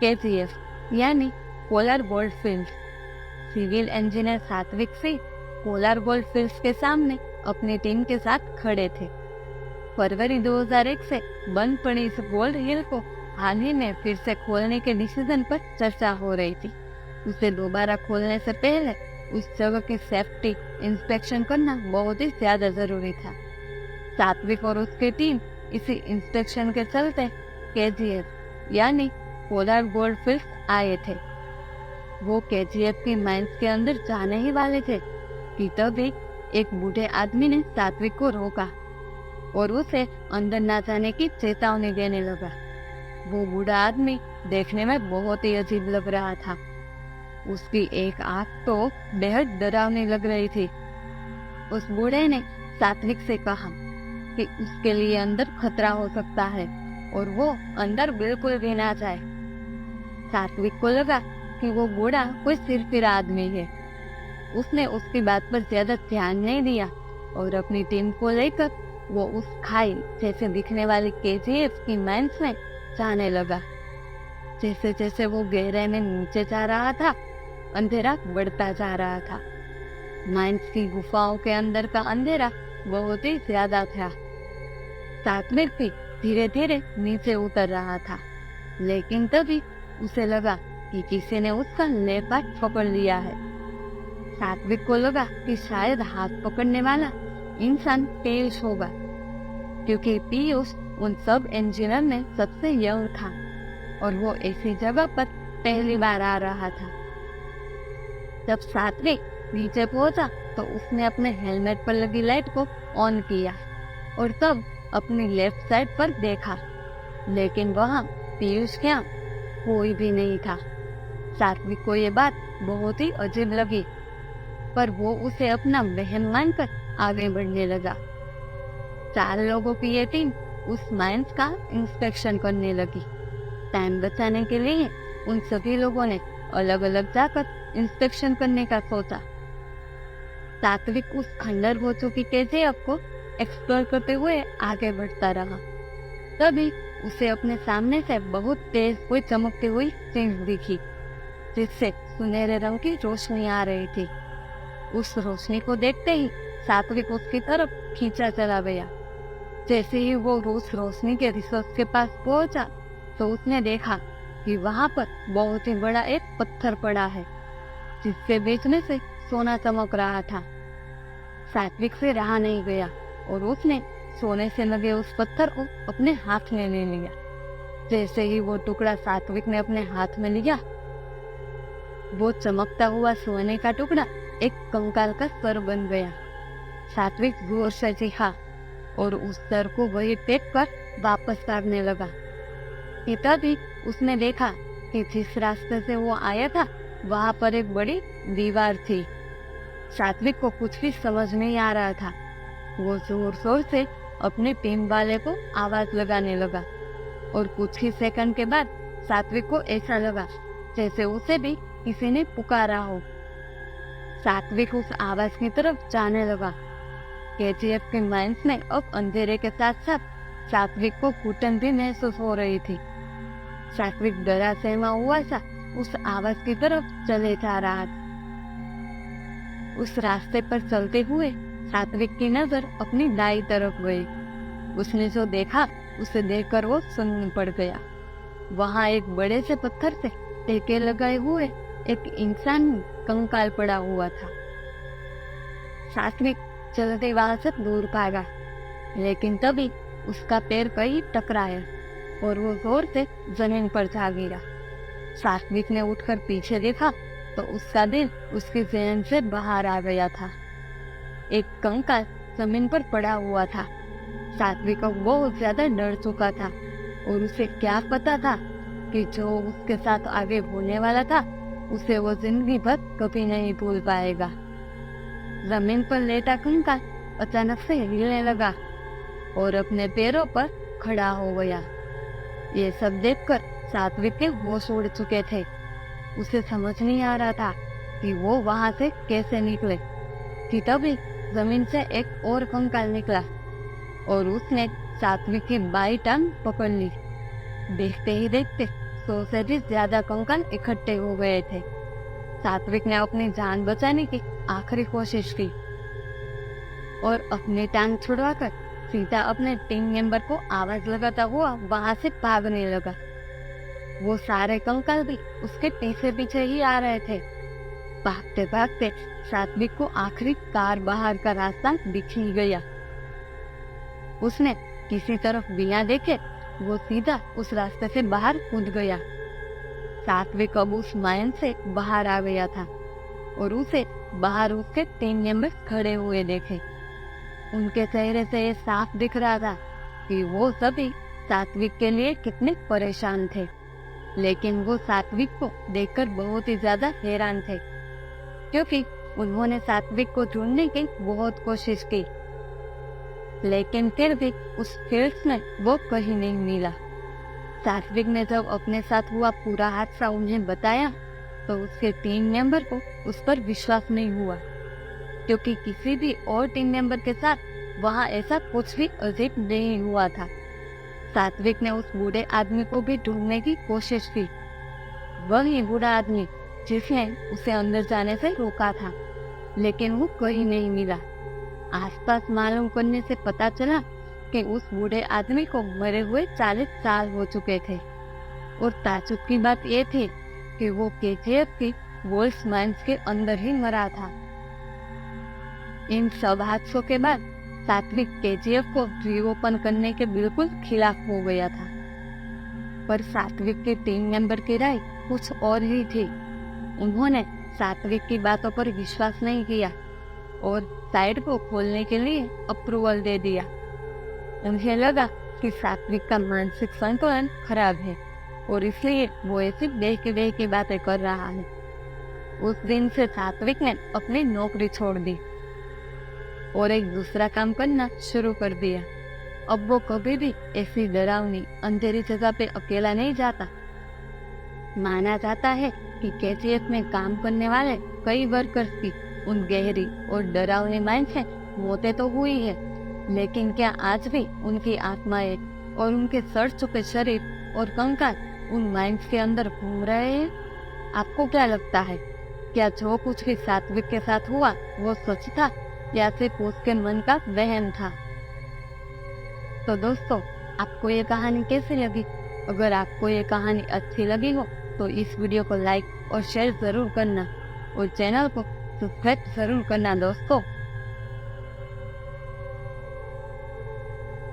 KGF यानी Kolar gold field. Civil engineer Satvik Singh Kolar gold fields के सामने अपनी टीम के साथ खड़े थे। फरवरी 2001 से बंद पड़ी इस गोल्ड हिल को हाल ही में फिर से खोलने के डिसीजन पर चर्चा हो रही थी। उसे दोबारा खोलने से पहले उस जगह की सेफ्टी इंस्पेक्शन करना बहुत ही ज्यादा जरूरी था। सात्विक और उसकी टीम इसी इंस्पेक्शन के चलते केजीएफ यानी कोलार गोल्ड फील्ड्स आए थे। वो केजीएफ की माइंस के अंदर जाने ही वाले थे कि तभी एक बूढ़े आदमी ने सात्विक को रोका और उसे अंदर ना जाने की चेतावनी देने लगा। वो बूढ़ा आदमी देखने में बहुत ही अजीब लग रहा था। उसकी एक आंख तो बेहद डरावनी लग रही थी। उस बूढ़े ने सात्विक से कहा कि उसके लिए अंदर खतरा हो सकता है और वो अंदर बिल्कुल भी ना जाए। सात्विक को लगा कि वो बूढ़ा कोई सिरफिरा आदमी है। उसने उसकी बात पर ज्यादा ध्यान नहीं दिया और अपनी टीम को लेकर वो उस खाई जैसे दिखने वाली केजीएफ की माइंस में जाने लगा। जैसे जैसे वो गहराई में नीचे जा रहा था, अंधेरा बढ़ता जा रहा था। माइंस की गुफाओं के अंदर का अंधेरा बहुत ही ज्यादा था। सात्विक भी धीरे धीरे नीचे उतर रहा था, लेकिन तभी उसे लगा कि किसी ने उसका लेफ्ट हाथ पकड़ लिया है। सात्विक को लगा कि शायद हाथ पकड़ने वाला इंसान पीयूष होगा, क्योंकि पीयूष उन सब इंजीनियर में सबसे यंग था और वो ऐसी जगह पर पहली बार आ रहा था। जब सात्विक नीचे पहुंचा तो उसने अपने हेलमेट पर लगी लाइट को ऑन किया और तब अपनी लेफ्ट साइड पर देखा, लेकिन वहाँ पीयूष क्या कोई भी नहीं था। सात्विक को ये बात बहुत ही अजीब लगी, पर वो उसे अपना वहम मानकर आगे बढ़ने लगा। 4 लोगों की ये टीम उस माइंस का इंस्पेक्शन करने लगी। टाइम बचाने के लिए उन सभी लोगों ने अलग अलग जाकर इंस्पेक्शन करने का सोचा। सात्विक उस खंडर हो चुकी केजीएफ को एक्सप्लोर करते हुए आगे बढ़ता रहा। तभी उसे अपने सामने से बहुत तेज कोई चमकती हुई चीज दिखी, जिससे सुनहरे रंग की रोशनी आ रही थी। उस रोशनी को देखते ही सात्विक उसकी तरफ खींचा चला गया। जैसे ही वो उस रोशनी के रिसोर्स के पास पहुंचा तो उसने देखा कि वहां पर बहुत ही बड़ा एक पत्थर पड़ा है, जिसके बीच में से सोना चमक रहा था। सात्विक से रहा नहीं गया और उसने सोने से लगे उस पत्थर को अपने हाथ में ले लिया। जैसे ही वो टुकड़ा सात्विक ने अपने हाथ में लिया, वो चमकता हुआ सोने का टुकड़ा एक कंकाल का सर बन गया। सात्विक जोर से चीखा और उस सर को वही फेंक कर वापस भागने लगा। तभी उसने देखा कि जिस रास्ते से वो आया था वहां पर एक बड़ी दीवार थी। सात्विक को कुछ भी समझ नहीं आ रहा था। वो जोर शोर से अपने टीम वाले को आवाज लगाने लगा और कुछ ही सेकंड के बाद सात्विक को ऐसा लगा जैसे उसे भी किसी ने पुकारा हो। सात्विक उस आवाज की तरफ जाने लगा। केजीएफ के माइंस में अब अंधेरे के साथ साथ सात्विक को घुटन भी महसूस हो रही थी। सात्विक डरा सहमा हुआ सा उस आवाज की तरफ चले जा रहा था। उस रास्ते पर चलते हुए सात्विक की नजर अपनी दाई तरफ गई। उसने जो देखा उसे देखकर वो सुन्न पड़ गया। वहाँ एक बड़े से पत्थर से टेके लगाए हुए एक इंसान कंकाल पड़ा हुआ था। सात्विक चलते वहां से दूर भागा, लेकिन तभी उसका पैर कहीं टकराया और वो जोर से जमीन पर जा गिरा। सात्विक ने उठकर पीछे देखा तो उसका दिल उसके जहन से बाहर आ गया था। एक कंकाल जमीन पर पड़ा हुआ था। सात्विक को बहुत ज्यादा डर चुका था और उसे क्या पता था कि जो उसके साथ आगे होने वाला था उसे वो जिंदगी भर कभी नहीं भूल पाएगा। जमीन पर लेटा कंकाल अचानक से हिलने लगा और अपने पैरों पर खड़ा हो गया। ये सब देखकर सात्विक के होश उड़ चुके थे। उसे समझ नहीं आ रहा था कि वो वहां से कैसे निकले कि तभी जमीन से एक और कंकाल निकला और उसने सात्विक की बाई टांग पकड़ ली। देखते ही देखते 100 से भी ज्यादा कंकाल इकट्ठे हो गए थे। सात्विक ने अपनी जान बचाने की आखिरी कोशिश की और अपनी टांग छुड़वाकर सीधा अपने टीम मेंबर को आवाज लगाता हुआ वहां से भागने लगा। वो सारे कंकाल भी उसके पीछे पीछे ही आ रहे थे। भागते भागते सात्विक को आखिरी कार बाहर का रास्ता दिख ही गया। उसने किसी तरफ बिना देखे वो सीधा उस रास्ते से बाहर कूद गया। सात्विक अब उस माइन से बाहर आ गया था और उसे बाहर उसके 3 मेंबर खड़े हुए देखे। उनके चेहरे से ये साफ दिख रहा था कि वो सभी सात्विक के लिए कितने परेशान थे, लेकिन वो सात्विक को देखकर बहुत ही ज्यादा हैरान थे, क्योंकि उन्होंने सात्विक को ढूंढने की बहुत कोशिश की, लेकिन फिर भी उस फील्ड में वो कहीं नहीं मिला। सात्विक ने जब अपने साथ हुआ पूरा हादसा उन्हें बताया तो उसके टीम मेंबर को उस पर विश्वास नहीं हुआ, क्योंकि किसी भी और टीम मेंबर के साथ वहाँ ऐसा कुछ भी अजीब नहीं हुआ था। सात्विक ने उस बूढ़े आदमी को भी ढूंढने की कोशिश की, वही बूढ़ा आदमी जिसने उसे अंदर जाने से रोका था, लेकिन वो कहीं नहीं मिला। आसपास मालूम करने से पता चला कि उस बूढ़े आदमी को मरे हुए 40 साल हो चुके थे और ताज्जुब की बात ये थी कि वो केजीएफ की वोल्स माइंस के अंदर ही मरा था। इन सब हादसों के बाद सात्विक केजीएफ को रीओपन करने के बिल्कुल खिलाफ हो गया था, पर सात्विक के टीम मेंबर की राय कुछ और ही थी। उन्होंने सात्विक की बातों पर विश्वास नहीं किया और साइट को खोलने के लिए अप्रूवल दे दिया। उन्हें लगा कि सात्विक का मानसिक संतुलन खराब है और इसलिए वो ऐसी बेहकी की बातें कर रहा है। उस दिन से सात्विक ने अपनी नौकरी छोड़ दी और एक दूसरा काम करना शुरू कर दिया। अब वो कभी भी ऐसी डरावनी अंधेरी जगह पे अकेला नहीं जाता। माना जाता है कि केजीएफ में काम करने वाले कई वर्कर्स की उन गहरी और डरावनी माइंड से मौतें तो हुई है, लेकिन क्या आज भी उनकी आत्माएं और उनके सड़ चुके शरीर और कंकाल उन माइंड्स के अंदर घूम रहे हैं? आपको क्या लगता है, क्या जो कुछ भी सात्विक के साथ हुआ वो सच था या सिर्फ उसके मन का वहम था? तो दोस्तों, आपको ये कहानी कैसी लगी? अगर आपको ये कहानी अच्छी लगी हो तो इस वीडियो को लाइक और शेयर जरूर करना और चैनल को सब्सक्राइब जरूर करना दोस्तों।